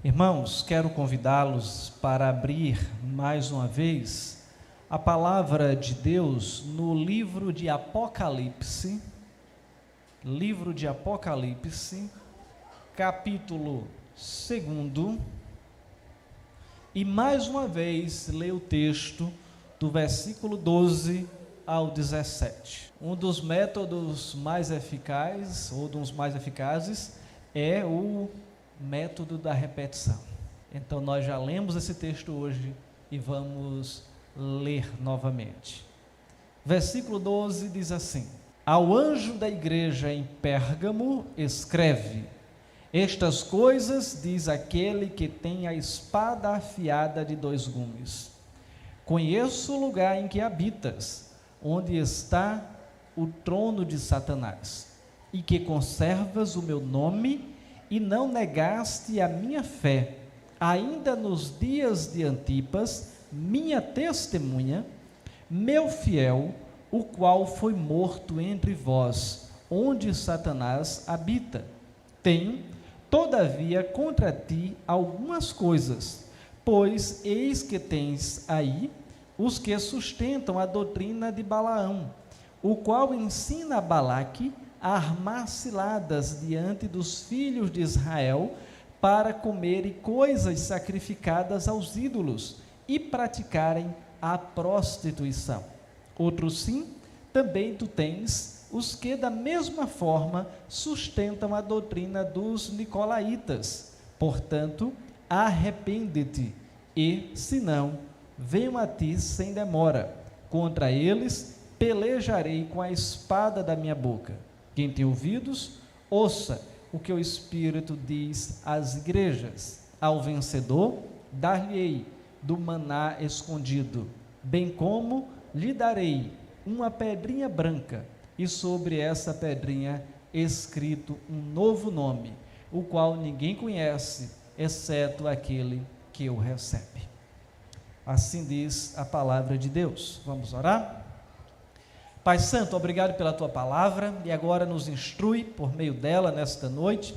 Irmãos, quero convidá-los para abrir mais uma vez a palavra de Deus no livro de Apocalipse, capítulo 2, e mais uma vez ler o texto do versículo 12 ao 17. Um dos métodos mais eficazes, ou dos mais eficazes, é o método da repetição. Então nós já lemos esse texto hoje e vamos ler novamente. Versículo 12 diz assim: Ao anjo da igreja em Pérgamo escreve: Estas coisas diz aquele que tem a espada afiada de 2 gumes. Conheço o lugar em que habitas, onde está o trono de Satanás, e que conservas o meu nome e não negaste a minha fé, ainda nos dias de Antipas, minha testemunha, meu fiel, o qual foi morto entre vós, onde Satanás habita. Tenho, todavia, contra ti algumas coisas, pois eis que tens aí os que sustentam a doutrina de Balaão, o qual ensina a Balaque a armar ciladas diante dos filhos de Israel para comerem coisas sacrificadas aos ídolos e praticarem a prostituição. Outro sim, também tu tens os que da mesma forma sustentam a doutrina dos nicolaítas. Portanto, arrepende-te e, se não, venho a ti sem demora. Contra eles pelejarei com a espada da minha boca. Quem tem ouvidos, ouça o que o Espírito diz às igrejas. Ao vencedor, dar-lhe-ei do maná escondido, bem como lhe darei uma pedrinha branca, e sobre essa pedrinha escrito um novo nome, o qual ninguém conhece, exceto aquele que o recebe. Assim diz a palavra de Deus. Vamos orar? Pai Santo, obrigado pela Tua palavra, e agora nos instrui por meio dela nesta noite,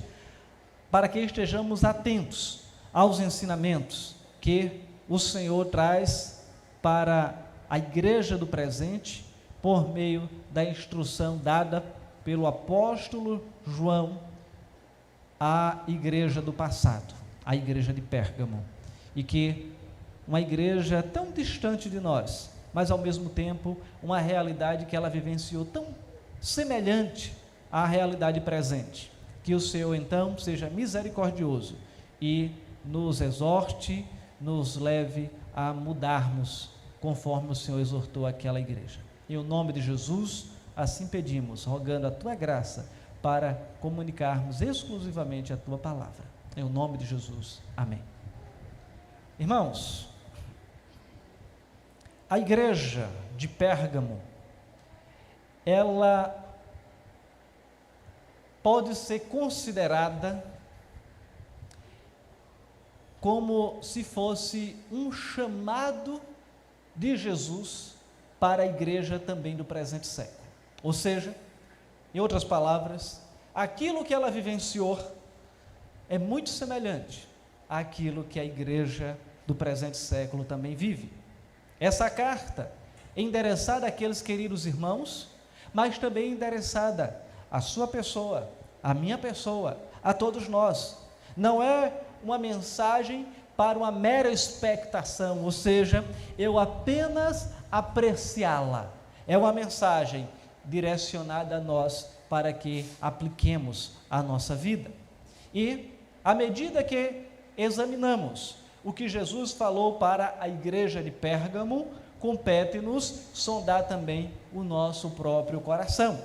para que estejamos atentos aos ensinamentos que o Senhor traz para a igreja do presente, por meio da instrução dada pelo apóstolo João à igreja do passado, a igreja de Pérgamo, e que uma igreja tão distante de nós, mas ao mesmo tempo uma realidade que ela vivenciou tão semelhante à realidade presente. Que o Senhor então seja misericordioso e nos exorte, nos leve a mudarmos conforme o Senhor exortou aquela igreja. Em nome de Jesus, assim pedimos, rogando a Tua graça para comunicarmos exclusivamente a Tua palavra. Em nome de Jesus, amém. Irmãos, a igreja de Pérgamo, ela pode ser considerada como se fosse um chamado de Jesus para a igreja também do presente século. Ou seja, em outras palavras, aquilo que ela vivenciou é muito semelhante àquilo que a igreja do presente século também vive. Essa carta é endereçada àqueles queridos irmãos, mas também endereçada à sua pessoa, à minha pessoa, a todos nós. Não é uma mensagem para uma mera expectação, ou seja, eu apenas apreciá-la. É uma mensagem direcionada a nós para que apliquemos a nossa vida. E, à medida que examinamos o que Jesus falou para a igreja de Pérgamo, compete-nos sondar também o nosso próprio coração.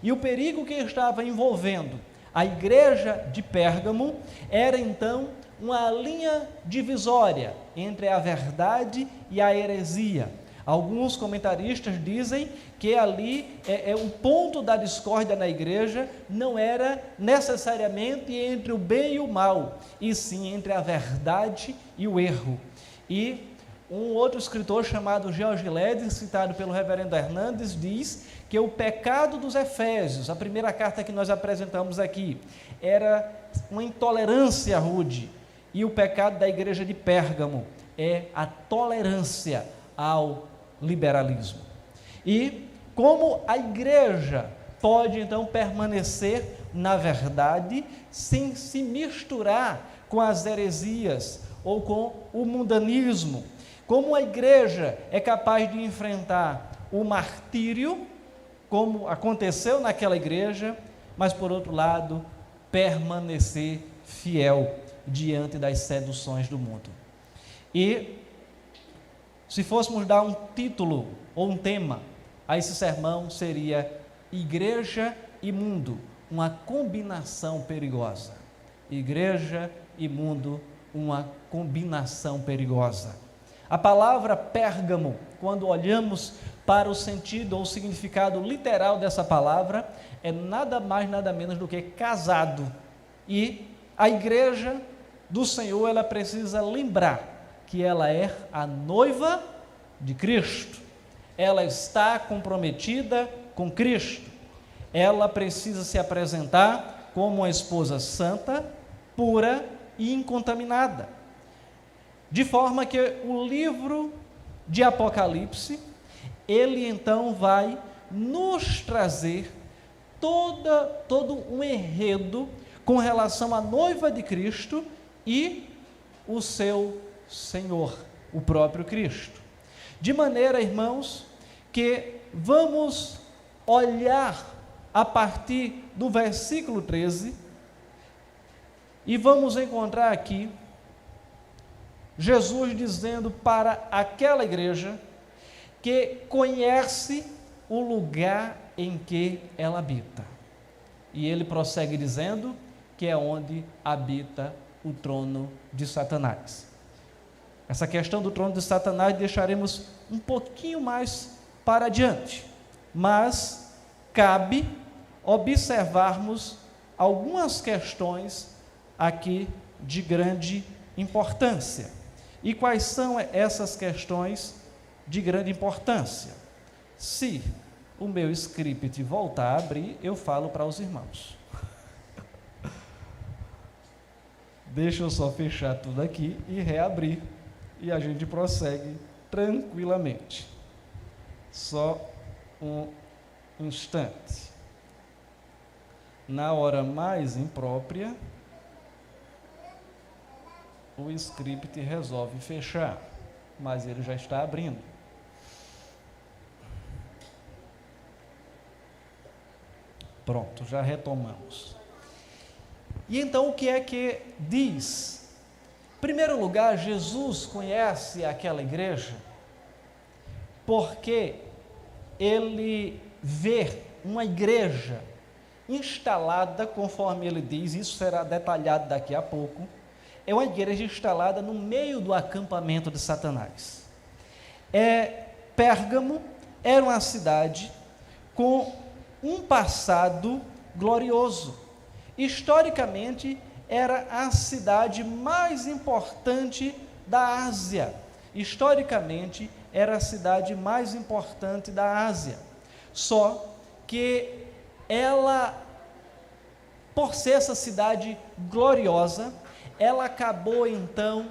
E o perigo que estava envolvendo a igreja de Pérgamo era então uma linha divisória entre a verdade e a heresia. Alguns comentaristas dizem que ali o ponto da discórdia na igreja não era necessariamente entre o bem e o mal, e sim entre a verdade e o erro. E um outro escritor chamado George Led, citado pelo reverendo Hernandes, diz que o pecado dos Efésios, a primeira carta que nós apresentamos aqui, era uma intolerância rude, e o pecado da igreja de Pérgamo é a tolerância ao liberalismo. E como a igreja pode então permanecer na verdade sem se misturar com as heresias ou com o mundanismo? Como a igreja é capaz de enfrentar o martírio, como aconteceu naquela igreja, mas por outro lado, permanecer fiel diante das seduções do mundo? E se fôssemos dar um título ou um tema a esse sermão, seria Igreja e Mundo, uma combinação perigosa. Igreja e mundo, uma combinação perigosa. A palavra Pérgamo, quando olhamos para o sentido ou o significado literal dessa palavra, é nada mais, nada menos do que casado. E a igreja do Senhor, ela precisa lembrar que ela é a noiva de Cristo. Ela está comprometida com Cristo. Ela precisa se apresentar como uma esposa santa, pura e incontaminada. De forma que o livro de Apocalipse, ele então vai nos trazer todo um enredo com relação à noiva de Cristo e o seu Senhor, o próprio Cristo. De maneira, irmãos, que vamos olhar a partir do versículo 13 e vamos encontrar aqui Jesus dizendo para aquela igreja que conhece o lugar em que ela habita. E ele prossegue dizendo que é onde habita o trono de Satanás. Essa questão do trono de Satanás deixaremos um pouquinho mais para adiante, mas cabe observarmos algumas questões aqui de grande importância. E quais são essas questões de grande importância? Se o meu script voltar a abrir, eu falo para os irmãos. Deixa eu só fechar tudo aqui e reabrir, e a gente prossegue tranquilamente. Só um instante. Na hora mais imprópria, o script resolve fechar, mas ele já está abrindo. Pronto, já retomamos. E então o que é que diz? Em primeiro lugar, Jesus conhece aquela igreja porque ele vê uma igreja instalada, conforme ele diz, isso será detalhado daqui a pouco, é uma igreja instalada no meio do acampamento de Satanás. Pérgamo era uma cidade com um passado glorioso. Historicamente, era a cidade mais importante da Ásia. Historicamente, era a cidade mais importante da Ásia. Só que ela, por ser essa cidade gloriosa, ela acabou então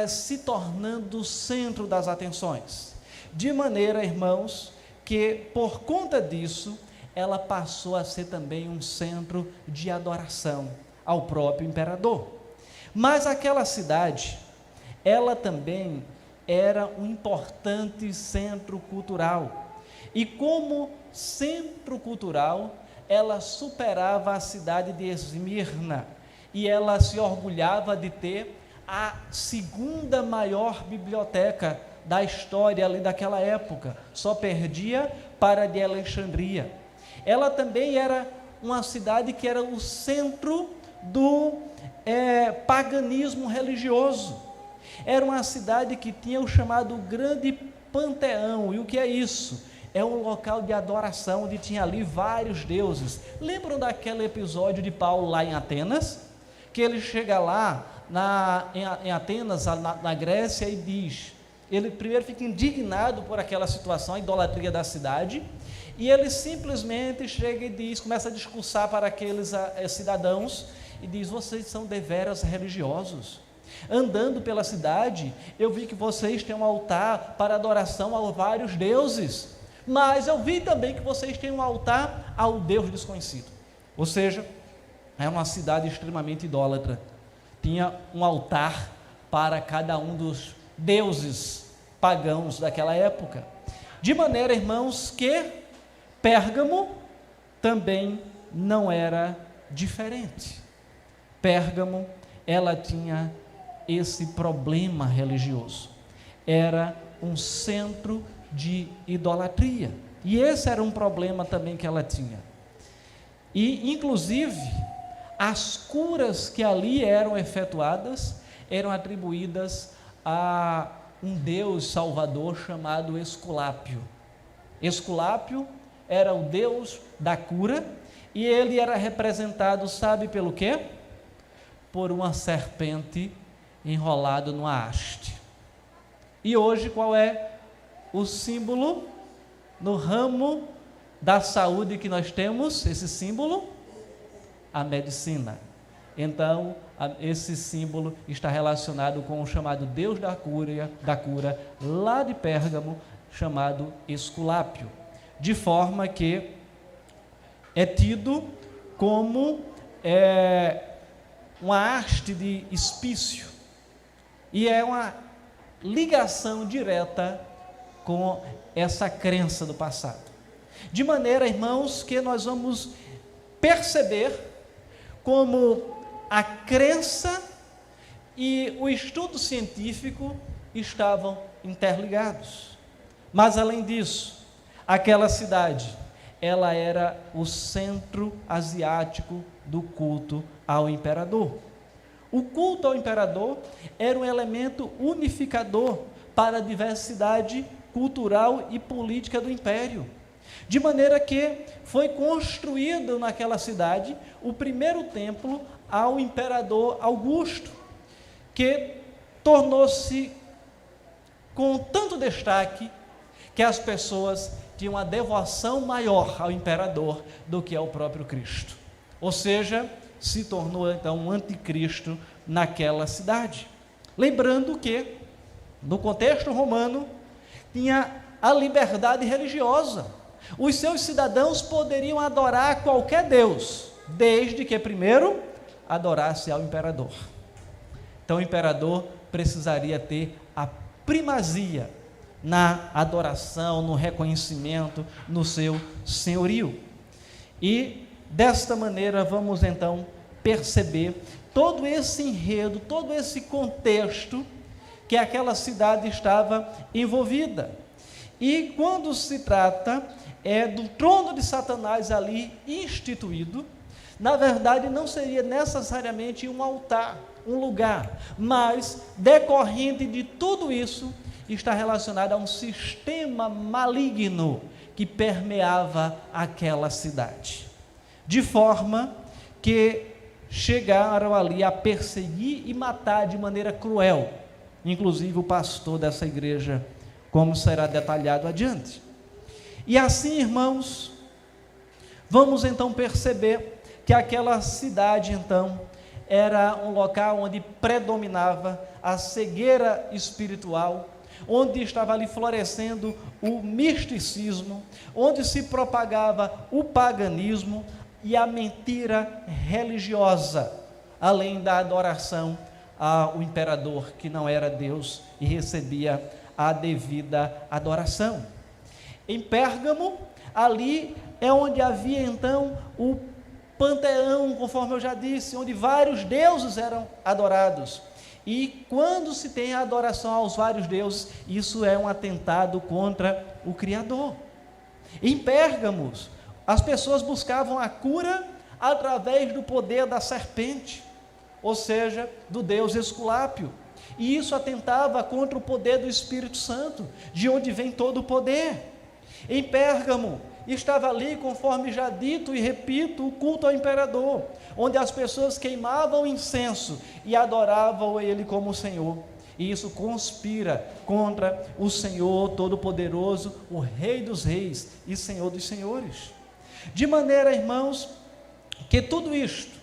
se tornando o centro das atenções. De maneira, irmãos, que por conta disso, ela passou a ser também um centro de adoração ao próprio imperador. Mas aquela cidade, ela também era um importante centro cultural. E como centro cultural, ela superava a cidade de Esmirna, e ela se orgulhava de ter a segunda maior biblioteca da história ali daquela época, só perdia para a de Alexandria. Ela também era uma cidade que era o centro do paganismo religioso. Era uma cidade que tinha o chamado Grande Panteão. E o que é isso? É um local de adoração, onde tinha ali vários deuses. Lembram daquele episódio de Paulo lá em Atenas? Que ele chega lá em Atenas, na Grécia, e diz, ele primeiro fica indignado por aquela situação, a idolatria da cidade, e ele simplesmente chega e diz, começa a discursar para aqueles cidadãos, e diz, vocês são deveras religiosos, Andando pela cidade, eu vi que vocês têm um altar para adoração a vários deuses, mas eu vi também que vocês têm um altar ao Deus desconhecido. Ou seja, é uma cidade extremamente idólatra. Tinha um altar para cada um dos deuses pagãos daquela época. De maneira, irmãos, que Pérgamo também não era diferente. Pérgamo, ela tinha esse problema religioso. Era um centro de idolatria. E esse era um problema também que ela tinha. E, inclusive, as curas que ali eram efetuadas eram atribuídas a um deus salvador chamado Esculápio. Esculápio era o deus da cura e ele era representado, sabe pelo quê? Por uma serpente enrolada numa haste. E hoje qual é o símbolo no ramo da saúde que nós temos? Esse símbolo? A medicina. Então, esse símbolo está relacionado com o chamado Deus da cura lá de Pérgamo, chamado Esculápio, de forma que é tido como uma haste de espício, e é uma ligação direta com essa crença do passado. De maneira, irmãos, que nós vamos perceber como a crença e o estudo científico estavam interligados. Mas além disso, aquela cidade, ela era o centro asiático do culto ao imperador. O culto ao imperador era um elemento unificador para a diversidade cultural e política do império. De maneira que foi construído naquela cidade o primeiro templo ao imperador Augusto, que tornou-se com tanto destaque que as pessoas tinham uma devoção maior ao imperador do que ao próprio Cristo. Ou seja, se tornou então um anticristo naquela cidade. Lembrando que, no contexto romano, tinha a liberdade religiosa. Os seus cidadãos poderiam adorar qualquer Deus, desde que primeiro adorasse ao imperador. Então o imperador precisaria ter a primazia na adoração, no reconhecimento, no seu senhorio. E desta maneira vamos então perceber todo esse enredo, todo esse contexto que aquela cidade estava envolvida. E quando se trata do trono de Satanás ali instituído, na verdade não seria necessariamente um altar, um lugar, mas decorrente de tudo isso está relacionado a um sistema maligno que permeava aquela cidade, de forma que chegaram ali a perseguir e matar de maneira cruel, inclusive o pastor dessa igreja, como será detalhado adiante. E assim, irmãos, vamos então perceber que aquela cidade então era um local onde predominava a cegueira espiritual, onde estava ali florescendo o misticismo, onde se propagava o paganismo e a mentira religiosa, além da adoração ao imperador, que não era Deus e recebia a devida adoração. Em Pérgamo, ali é onde havia então o panteão, conforme eu já disse, onde vários deuses eram adorados. E quando se tem a adoração aos vários deuses, isso é um atentado contra o Criador. Em Pérgamo, as pessoas buscavam a cura através do poder da serpente, ou seja, do deus Esculápio. E isso atentava contra o poder do Espírito Santo, de onde vem todo o poder. Em Pérgamo, estava ali, conforme já dito e repito, o culto ao imperador, onde as pessoas queimavam incenso e adoravam ele como Senhor. E isso conspira contra o Senhor Todo-Poderoso, o Rei dos Reis e Senhor dos Senhores. De maneira, irmãos, que tudo isto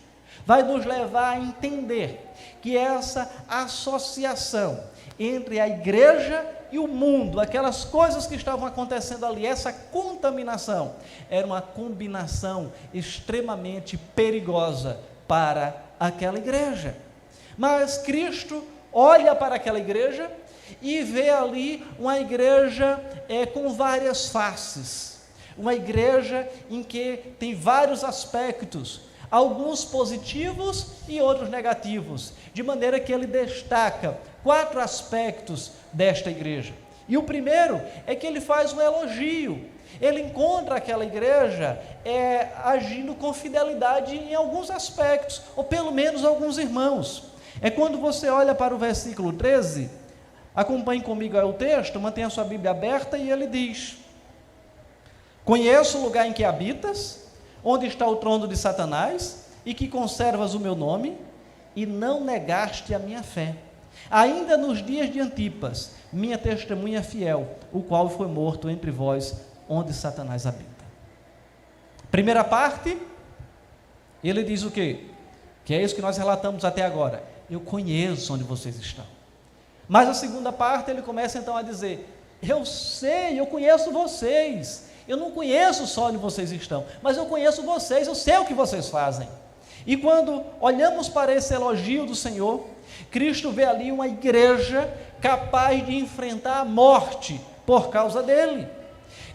vai nos levar a entender que essa associação entre a igreja e o mundo, aquelas coisas que estavam acontecendo ali, essa contaminação, era uma combinação extremamente perigosa para aquela igreja. Mas Cristo olha para aquela igreja e vê ali uma igreja com várias faces, uma igreja em que tem vários aspectos, alguns positivos e outros negativos, de maneira que ele destaca 4 aspectos desta igreja. E o primeiro é que ele faz um elogio. Ele encontra aquela igreja agindo com fidelidade em alguns aspectos, ou pelo menos alguns irmãos. É quando você olha para o versículo 13, acompanhe comigo aí o texto, mantenha a sua Bíblia aberta, e ele diz: conheço o lugar em que habitas, onde está o trono de Satanás, e que conservas o meu nome, e não negaste a minha fé, ainda nos dias de Antipas, minha testemunha fiel, o qual foi morto entre vós, onde Satanás habita. Primeira parte, ele diz o quê? Que é isso que nós relatamos até agora: eu conheço onde vocês estão. Mas a segunda parte, ele começa então a dizer: eu sei, eu conheço vocês, eu não conheço só onde vocês estão, mas eu conheço vocês, eu sei o que vocês fazem. E quando olhamos para esse elogio do Senhor, Cristo vê ali uma igreja capaz de enfrentar a morte por causa dele.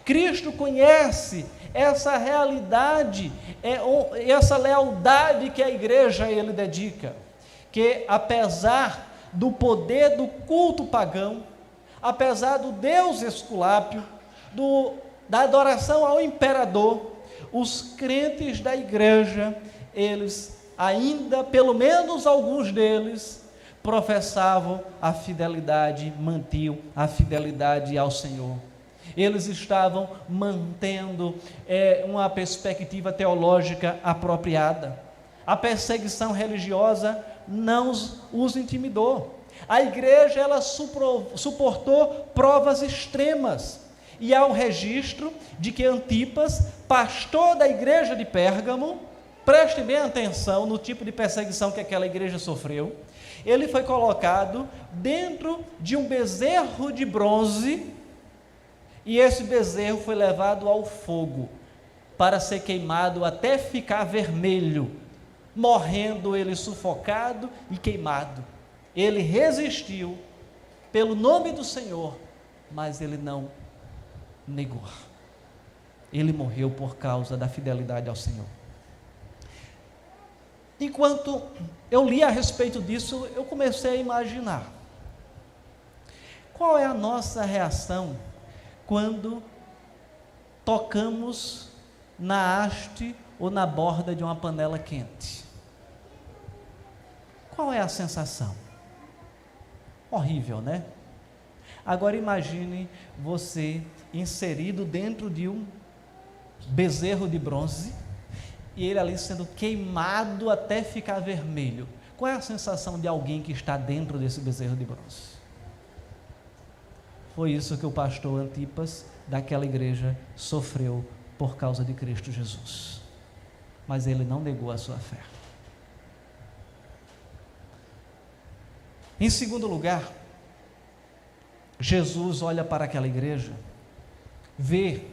Cristo conhece essa realidade, essa lealdade que a igreja a ele dedica, que apesar do poder do culto pagão, apesar do Deus Esculápio, da adoração ao imperador, os crentes da igreja, eles ainda, pelo menos alguns deles, professavam a fidelidade, mantinham a fidelidade ao Senhor. Eles estavam mantendo uma perspectiva teológica apropriada. A perseguição religiosa não os intimidou. A igreja, ela suportou provas extremas. E há um registro de que Antipas, pastor da igreja de Pérgamo, preste bem atenção no tipo de perseguição que aquela igreja sofreu, ele foi colocado dentro de um bezerro de bronze, e esse bezerro foi levado ao fogo, para ser queimado até ficar vermelho, morrendo ele sufocado e queimado. Ele resistiu pelo nome do Senhor, mas ele não negou. Ele morreu por causa da fidelidade ao Senhor. Enquanto eu li a respeito disso, eu comecei a imaginar: qual é a nossa reação quando tocamos na haste ou na borda de uma panela quente? Qual é a sensação? Horrível, né? Agora imagine você inserido dentro de um bezerro de bronze, e ele ali sendo queimado até ficar vermelho. Qual é a sensação de alguém que está dentro desse bezerro de bronze? Foi isso que o pastor Antipas daquela igreja sofreu por causa de Cristo Jesus. Mas ele não negou a sua fé. Em segundo lugar, Jesus olha para aquela igreja, vê,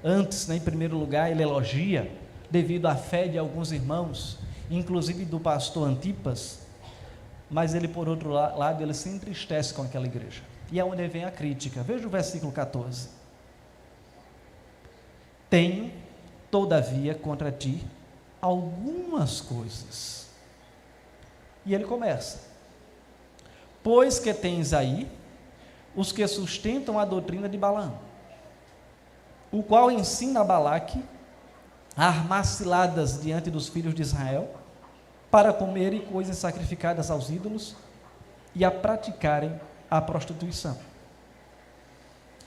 antes, em primeiro lugar, ele elogia, devido à fé de alguns irmãos, inclusive do pastor Antipas, mas ele, por outro lado, ele se entristece com aquela igreja. E é onde vem a crítica. Veja o versículo 14. Tenho, todavia, contra ti algumas coisas. E ele começa: pois que tens aí os que sustentam a doutrina de Balaão, o qual ensina a Balaque a armar ciladas diante dos filhos de Israel, para comerem coisas sacrificadas aos ídolos e a praticarem a prostituição.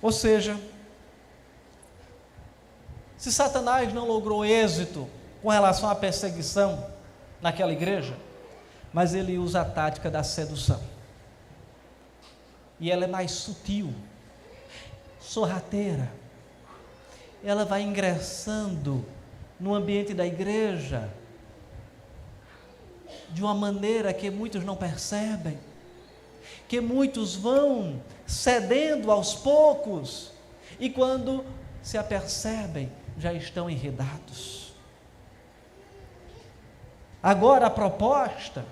Ou seja, se Satanás não logrou êxito com relação à perseguição naquela igreja, mas ele usa a tática da sedução, e ela é mais sutil, sorrateira. Ela vai ingressando no ambiente da igreja, de uma maneira que muitos não percebem, que muitos vão cedendo aos poucos, e quando se apercebem, já estão enredados. Agora a proposta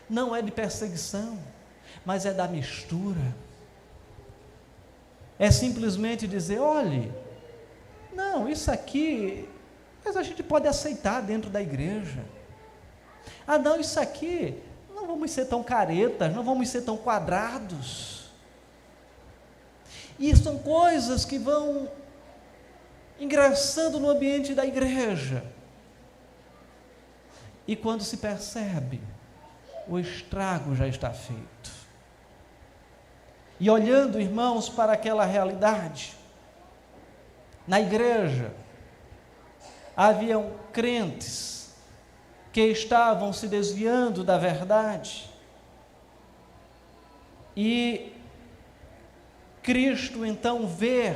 não é de perseguição, mas é da mistura. É simplesmente dizer, olhe, não, isso aqui, mas a gente pode aceitar dentro da igreja. Ah não, isso aqui, não vamos ser tão caretas, não vamos ser tão quadrados. E são coisas que vão ingressando no ambiente da igreja. E quando se percebe, o estrago já está feito. E olhando, irmãos, para aquela realidade, na igreja, haviam crentes que estavam se desviando da verdade, e Cristo então vê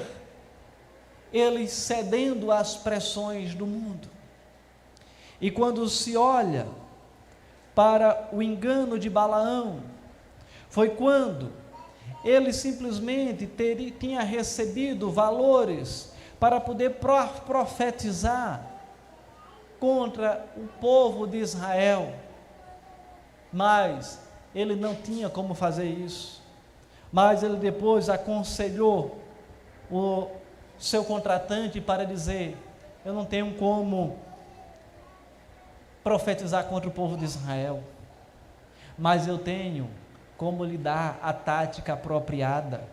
eles cedendo às pressões do mundo. E quando se olha para o engano de Balaão, foi quando ele simplesmente tinha recebido valores para poder profetizar contra o povo de Israel, mas ele não tinha como fazer isso. Mas ele depois aconselhou o seu contratante para dizer, eu não tenho como profetizar contra o povo de Israel, mas eu tenho como lhe dar a tática apropriada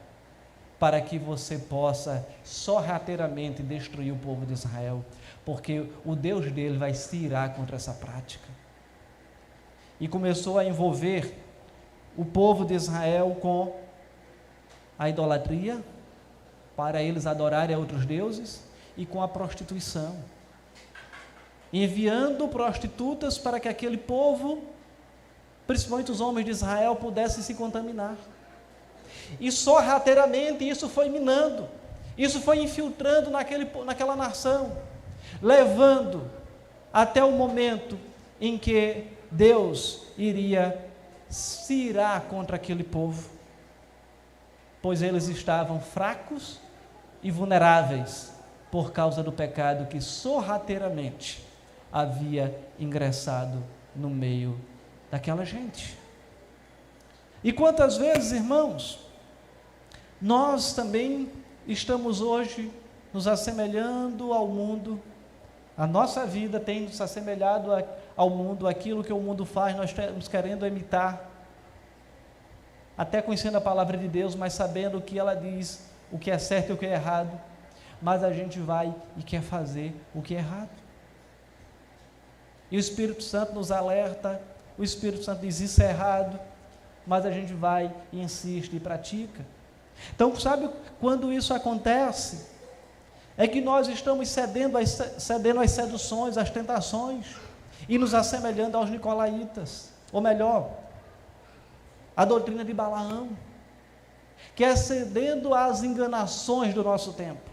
para que você possa sorrateiramente destruir o povo de Israel, porque o Deus dele vai se irar contra essa prática. E começou a envolver o povo de Israel com a idolatria, para eles adorarem a outros deuses, e com a prostituição, enviando prostitutas para que aquele povo, principalmente os homens de Israel, pudessem se contaminar. E sorrateiramente isso foi minando, isso foi infiltrando naquela nação, levando até o momento em que Deus iria se irar contra aquele povo, pois eles estavam fracos e vulneráveis por causa do pecado que sorrateiramente havia ingressado no meio daquela gente. E quantas vezes, irmãos, nós também estamos hoje nos assemelhando ao mundo, a nossa vida tem nos assemelhado ao mundo, aquilo que o mundo faz, nós estamos querendo imitar, até conhecendo a palavra de Deus, mas sabendo o que ela diz, o que é certo e o que é errado, mas a gente vai e quer fazer o que é errado. E o Espírito Santo nos alerta, o Espírito Santo diz isso é errado, mas a gente vai e insiste e pratica. Então, sabe quando isso acontece? É que nós estamos cedendo às seduções, às tentações, e nos assemelhando aos nicolaítas, ou melhor, a doutrina de Balaão, que é cedendo às enganações do nosso tempo,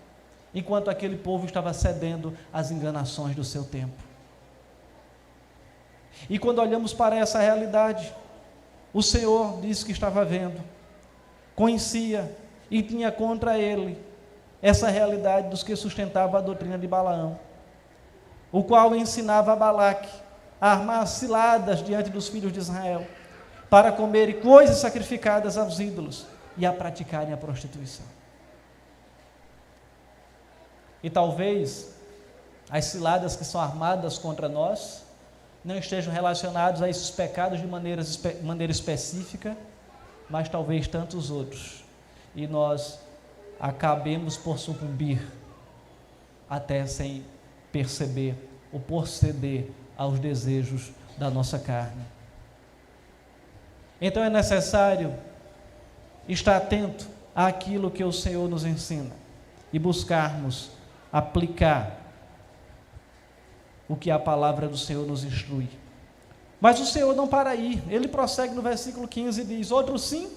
enquanto aquele povo estava cedendo às enganações do seu tempo. E quando olhamos para essa realidade, o Senhor disse que estava vendo, conhecia e tinha contra ele essa realidade dos que sustentavam a doutrina de Balaão, o qual ensinava a Balaque a armar ciladas diante dos filhos de Israel, para comerem coisas sacrificadas aos ídolos e a praticarem a prostituição. E talvez as ciladas que são armadas contra nós não estejam relacionados a esses pecados de maneira específica, mas talvez tantos outros, e nós acabemos por sucumbir, até sem perceber, ou por ceder aos desejos da nossa carne. Então é necessário estar atento àquilo que o Senhor nos ensina, e buscarmos aplicar o que a palavra do Senhor nos instrui. Mas o Senhor não para aí, ele prossegue no versículo 15 e diz: outro sim,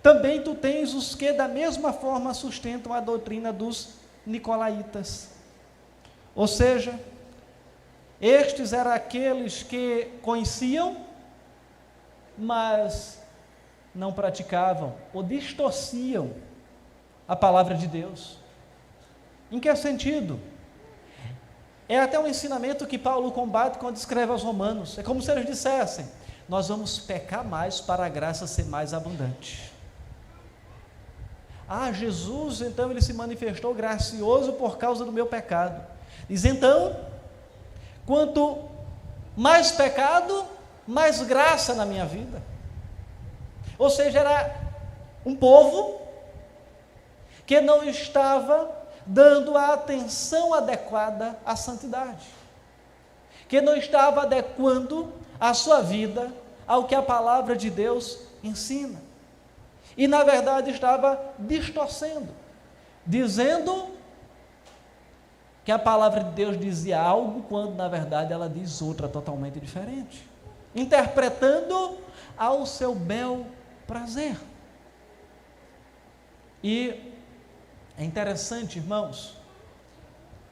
também tu tens os que da mesma forma sustentam a doutrina dos nicolaítas. Ou seja, Estes eram aqueles que conheciam, mas não praticavam ou distorciam a palavra de Deus. Em que sentido? É até um ensinamento que Paulo combate quando escreve aos Romanos. É como se eles dissessem: nós vamos pecar mais para a graça ser mais abundante. Jesus, então, ele se manifestou gracioso por causa do meu pecado. Diz então, quanto mais pecado, mais graça na minha vida. Ou seja, era um povo que não estava dando a atenção adequada à santidade, que não estava adequando a sua vida ao que a palavra de Deus ensina. E na verdade estava distorcendo, dizendo que a palavra de Deus dizia algo, quando na verdade ela diz outra totalmente diferente, interpretando ao seu bel prazer. E é interessante, irmãos,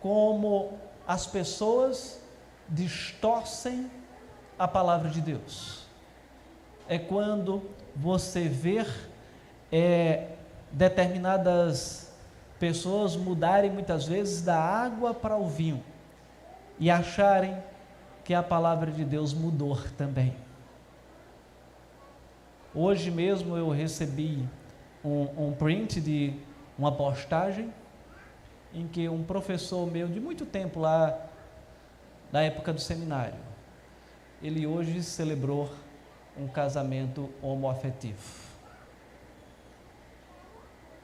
como as pessoas distorcem a palavra de Deus. É quando você vê determinadas pessoas mudarem muitas vezes da água para o vinho e acharem que a palavra de Deus mudou também. Hoje mesmo eu recebi um print de uma postagem em que um professor meu de muito tempo lá, da época do seminário, ele hoje celebrou um casamento homoafetivo.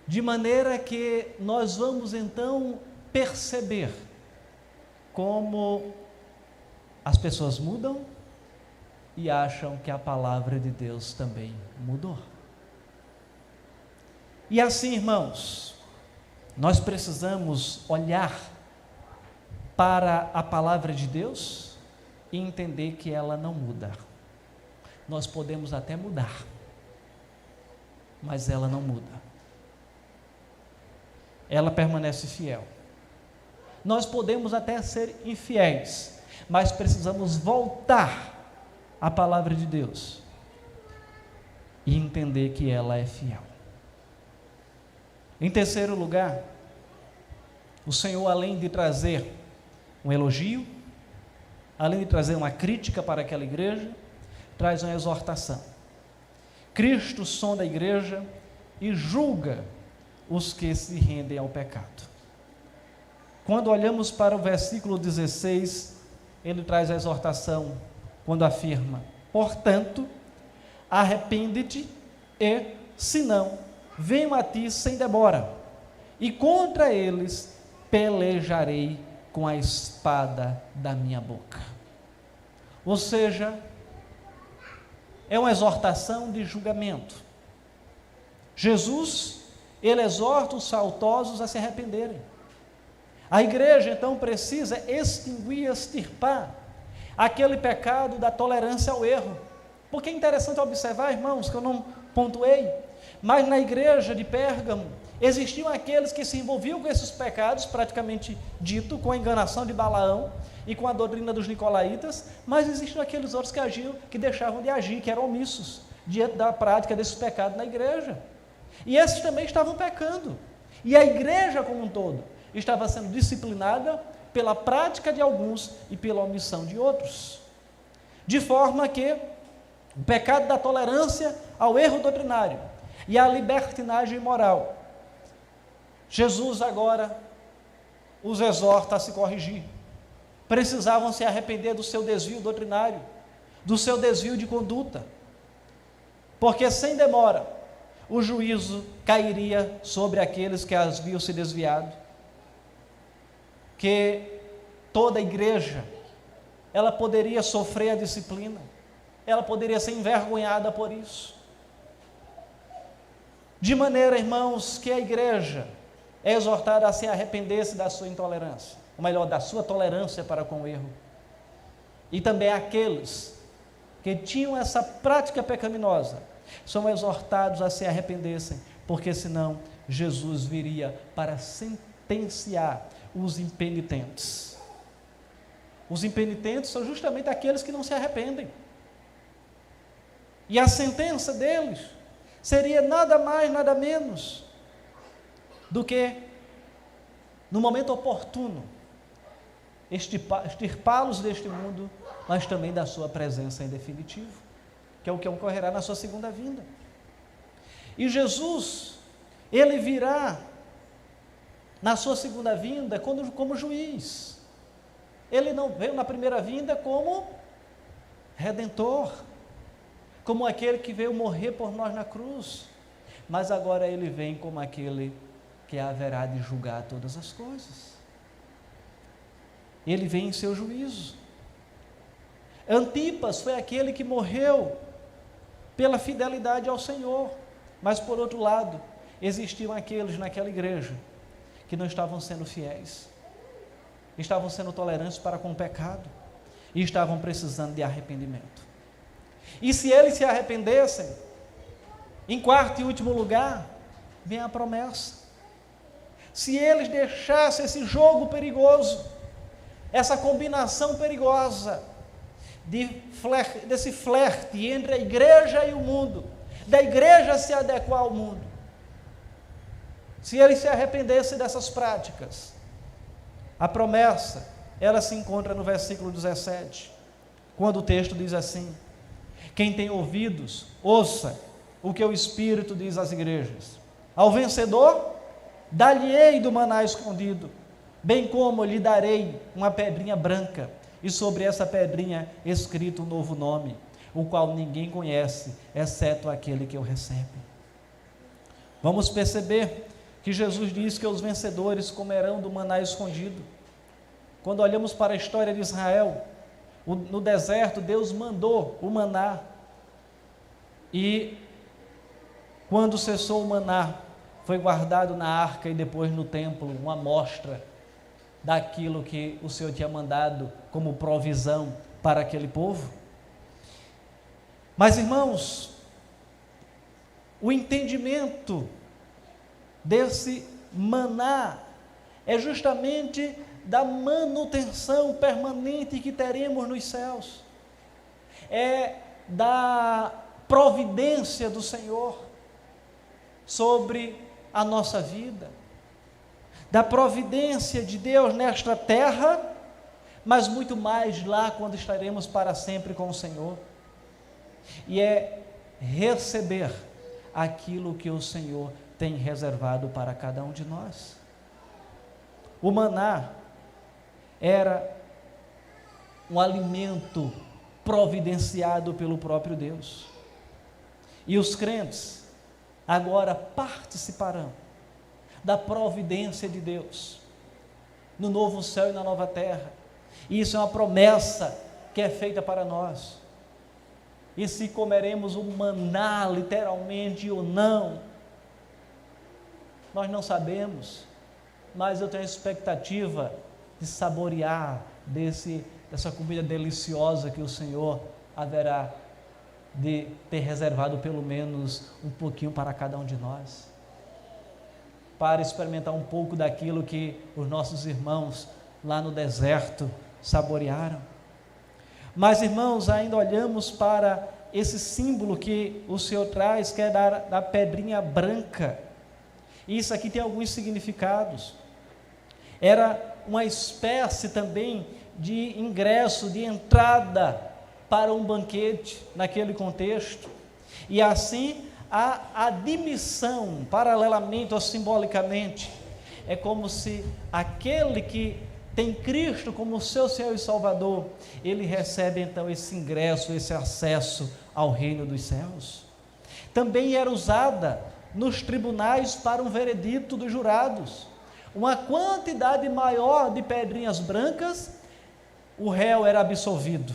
De maneira que nós vamos então perceber como as pessoas mudam e acham que a palavra de Deus também mudou. E assim, irmãos, nós precisamos olhar para a palavra de Deus e entender que ela não muda. Nós podemos até mudar, mas ela não muda. Ela permanece fiel. Nós podemos até ser infiéis, mas precisamos voltar à palavra de Deus e entender que ela é fiel. Em terceiro lugar, o Senhor, além de trazer um elogio, além de trazer uma crítica para aquela igreja, traz uma exortação. Cristo sonda a igreja e julga os que se rendem ao pecado. Quando olhamos para o versículo 16, ele traz a exortação, quando afirma: portanto, arrepende-te e, se não, venho a ti sem demora, e contra eles pelejarei com a espada da minha boca. Ou seja, é uma exortação de julgamento. Jesus, ele exorta os faltosos a se arrependerem. A igreja então precisa extinguir, extirpar aquele pecado da tolerância ao erro. Porque é interessante observar, irmãos, que eu não pontuei, mas na igreja de Pérgamo existiam aqueles que se envolviam com esses pecados, praticamente dito, com a enganação de Balaão e com a doutrina dos nicolaítas, mas existiam aqueles outros que agiam, que deixavam de agir, que eram omissos diante da prática desses pecados na igreja. E esses também estavam pecando. E a igreja como um todo estava sendo disciplinada pela prática de alguns e pela omissão de outros. De forma que o pecado da tolerância ao erro doutrinário e a libertinagem moral, Jesus agora os exorta a se corrigir. Precisavam se arrepender do seu desvio doutrinário, do seu desvio de conduta, porque sem demora o juízo cairia sobre aqueles que haviam se desviado, que toda a igreja, ela poderia sofrer a disciplina, ela poderia ser envergonhada por isso. De maneira, irmãos, que a igreja é exortada a se arrepender-se da sua intolerância, ou melhor, da sua tolerância para com o erro. E também aqueles que tinham essa prática pecaminosa são exortados a se arrependessem, porque senão Jesus viria para sentenciar os impenitentes. Os impenitentes são justamente aqueles que não se arrependem. E a sentença deles seria nada mais, nada menos do que, no momento oportuno, extirpá-los deste mundo, mas também da sua presença em definitivo, que é o que ocorrerá na sua segunda vinda. E Jesus, ele virá na sua segunda vinda como juiz. Ele não veio na primeira vinda como redentor, como aquele que veio morrer por nós na cruz, mas agora ele vem como aquele que haverá de julgar todas as coisas. Ele vem em seu juízo. Antipas foi aquele que morreu pela fidelidade ao Senhor, mas por outro lado, existiam aqueles naquela igreja que não estavam sendo fiéis, estavam sendo tolerantes para com o pecado e estavam precisando de arrependimento. E se eles se arrependessem, em quarto e último lugar, vem a promessa. Se eles deixassem esse jogo perigoso, essa combinação perigosa desse flerte entre a igreja e o mundo, da igreja se adequar ao mundo, se eles se arrependessem dessas práticas, a promessa, ela se encontra no versículo 17, quando o texto diz assim: quem tem ouvidos, ouça o que o Espírito diz às igrejas. Ao vencedor, dar-lhe-ei do maná escondido, bem como lhe darei uma pedrinha branca, e sobre essa pedrinha escrito um novo nome, o qual ninguém conhece, exceto aquele que o recebe. Vamos perceber que Jesus diz que os vencedores comerão do maná escondido. Quando olhamos para a história de Israel, no deserto, Deus mandou o maná, e quando cessou o maná, foi guardado na arca e depois no templo uma amostra daquilo que o Senhor tinha mandado como provisão para aquele povo. Mas, irmãos, o entendimento desse maná é justamente da manutenção permanente que teremos nos céus, é da providência do Senhor sobre a nossa vida, da providência de Deus nesta terra, mas muito mais lá quando estaremos para sempre com o Senhor, e é receber aquilo que o Senhor tem reservado para cada um de nós. O maná era um alimento providenciado pelo próprio Deus, e os crentes agora participarão da providência de Deus no novo céu e na nova terra. E isso é uma promessa que é feita para nós. E se comeremos o maná literalmente ou não, nós não sabemos, mas eu tenho a expectativa de saborear dessa comida deliciosa que o Senhor haverá de ter reservado pelo menos um pouquinho para cada um de nós, para experimentar um pouco daquilo que os nossos irmãos lá no deserto saborearam. Mas, irmãos, ainda olhamos para esse símbolo que o Senhor traz, que é da pedrinha branca. Isso aqui tem alguns significados. Era uma espécie também de ingresso, de entrada para um banquete naquele contexto, e assim a admissão, paralelamente ou simbolicamente, é como se aquele que tem Cristo como seu Senhor e Salvador, ele recebe então esse ingresso, esse acesso ao reino dos céus. Também era usada nos tribunais para um veredito dos jurados. Uma quantidade maior de pedrinhas brancas, o réu era absolvido,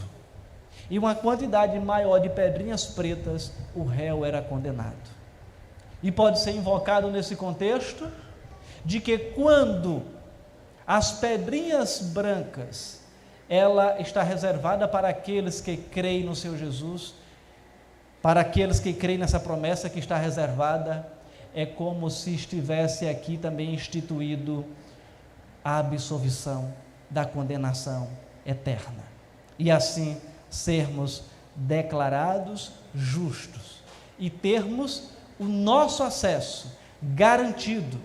e uma quantidade maior de pedrinhas pretas, o réu era condenado. E pode ser invocado nesse contexto de que quando as pedrinhas brancas, ela está reservada para aqueles que creem no Senhor Jesus, para aqueles que creem nessa promessa que está reservada, é como se estivesse aqui também instituído a absolvição da condenação eterna. E assim sermos declarados justos e termos o nosso acesso garantido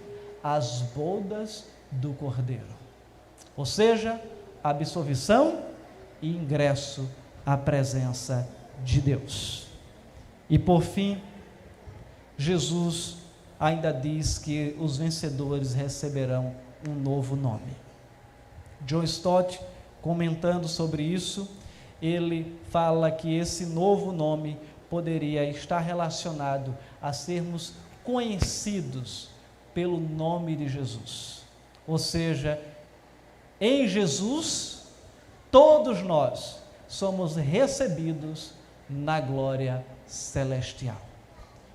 às bodas do Cordeiro. Ou seja, absolvição e ingresso à presença de Deus. E por fim, Jesus ainda diz que os vencedores receberão um novo nome. John Stott, comentando sobre isso, ele fala que esse novo nome poderia estar relacionado a sermos conhecidos pelo nome de Jesus. Ou seja, em Jesus, todos nós somos recebidos na glória celestial.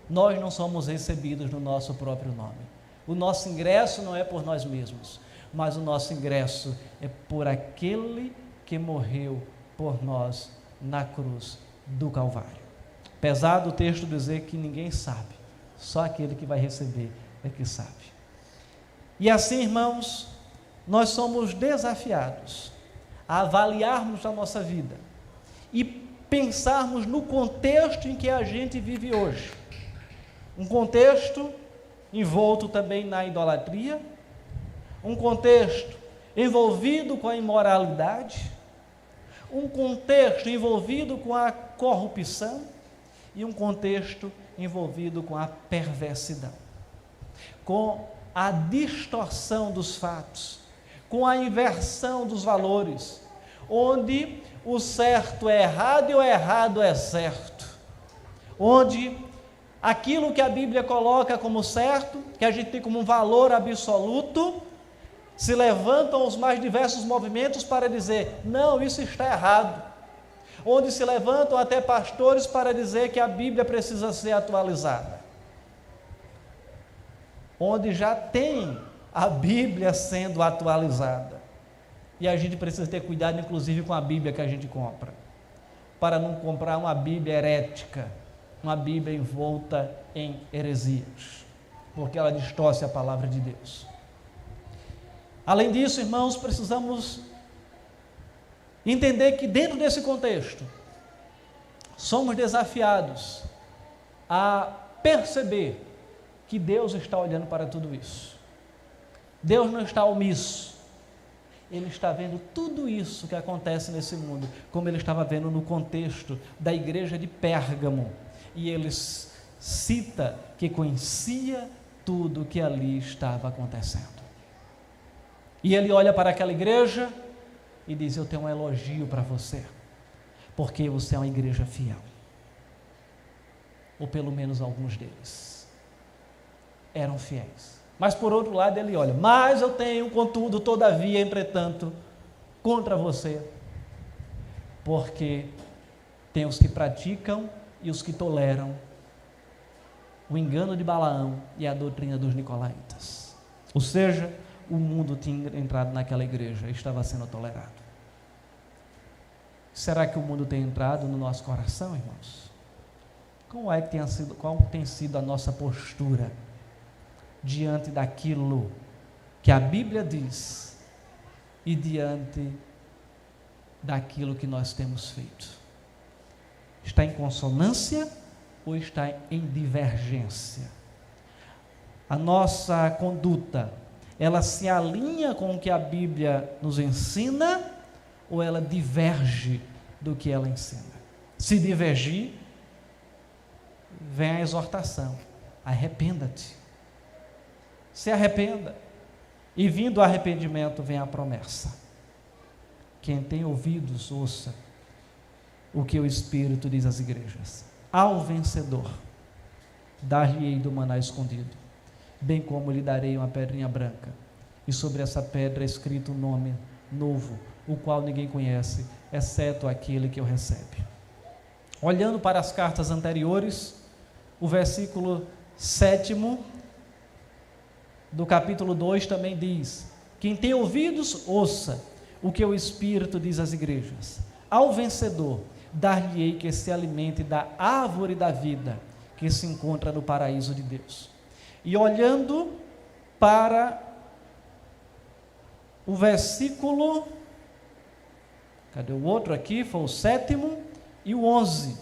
Nós não somos recebidos no nosso próprio nome. O nosso ingresso não é por nós mesmos, mas o nosso ingresso é por aquele que morreu por nós na cruz do Calvário. Apesar do texto dizer que ninguém sabe, só aquele que vai receber é que sabe. E assim, irmãos, nós somos desafiados a avaliarmos a nossa vida e pensarmos no contexto em que a gente vive hoje. Um contexto envolto também na idolatria, um contexto envolvido com a imoralidade, um contexto envolvido com a corrupção e um contexto envolvido com a perversidão, com a distorção dos fatos, com a inversão dos valores, onde o certo é errado e o errado é certo, onde aquilo que a Bíblia coloca como certo, que a gente tem como um valor absoluto, se levantam os mais diversos movimentos para dizer, não, isso está errado, onde se levantam até pastores para dizer que a Bíblia precisa ser atualizada, onde já tem a Bíblia sendo atualizada, e a gente precisa ter cuidado inclusive com a Bíblia que a gente compra, para não comprar uma Bíblia herética, uma Bíblia envolta em heresias, porque ela distorce a palavra de Deus. Além disso, irmãos, precisamos entender que dentro desse contexto, somos desafiados a perceber que Deus está olhando para tudo isso. Deus não está omisso, Ele está vendo tudo isso que acontece nesse mundo, como Ele estava vendo no contexto da igreja de Pérgamo, e Ele cita que conhecia tudo que ali estava acontecendo. E Ele olha para aquela igreja e diz, eu tenho um elogio para você, porque você é uma igreja fiel, ou pelo menos alguns deles eram fiéis. Mas por outro lado Ele olha, mas eu tenho contudo, todavia, entretanto, contra você, porque tem os que praticam e os que toleram o engano de Balaão e a doutrina dos nicolaítas. Ou seja, o mundo tinha entrado naquela igreja e estava sendo tolerado. Será que o mundo tem entrado no nosso coração, irmãos? Qual tem sido a nossa postura diante daquilo que a Bíblia diz e diante daquilo que nós temos feito? Está em consonância ou está em divergência? A nossa conduta, ela se alinha com o que a Bíblia nos ensina ou ela diverge do que ela ensina? Se divergir, vem a exortação, arrependa-te. Se arrependa, e vindo o arrependimento vem a promessa. Quem tem ouvidos, ouça o que o Espírito diz às igrejas. Ao vencedor, dar-lhe-ei do maná escondido, bem como lhe darei uma pedrinha branca, e sobre essa pedra é escrito um nome novo, o qual ninguém conhece, exceto aquele que o recebe. Olhando para as cartas anteriores, o versículo 7º do capítulo 2 também diz, quem tem ouvidos, ouça o que o Espírito diz às igrejas. Ao vencedor, dar-lhe-ei que se alimente da árvore da vida, que se encontra no paraíso de Deus. E olhando para o versículo Cadê o outro aqui? Foi o 7º e o 11.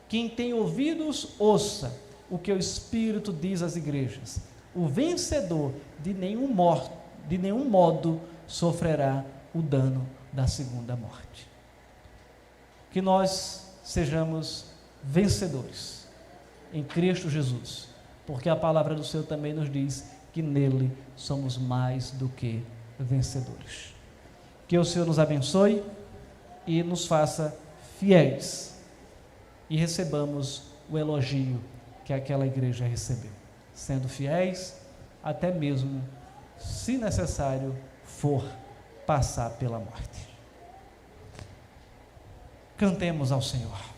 Quem tem ouvidos, ouça o que o Espírito diz às igrejas. O vencedor de nenhum modo sofrerá o dano da segunda morte. Que nós sejamos vencedores em Cristo Jesus, porque a palavra do Senhor também nos diz que nele somos mais do que vencedores. Que o Senhor nos abençoe e nos faça fiéis e recebamos o elogio que aquela igreja recebeu, sendo fiéis até mesmo, se necessário for, passar pela morte. Cantemos ao Senhor.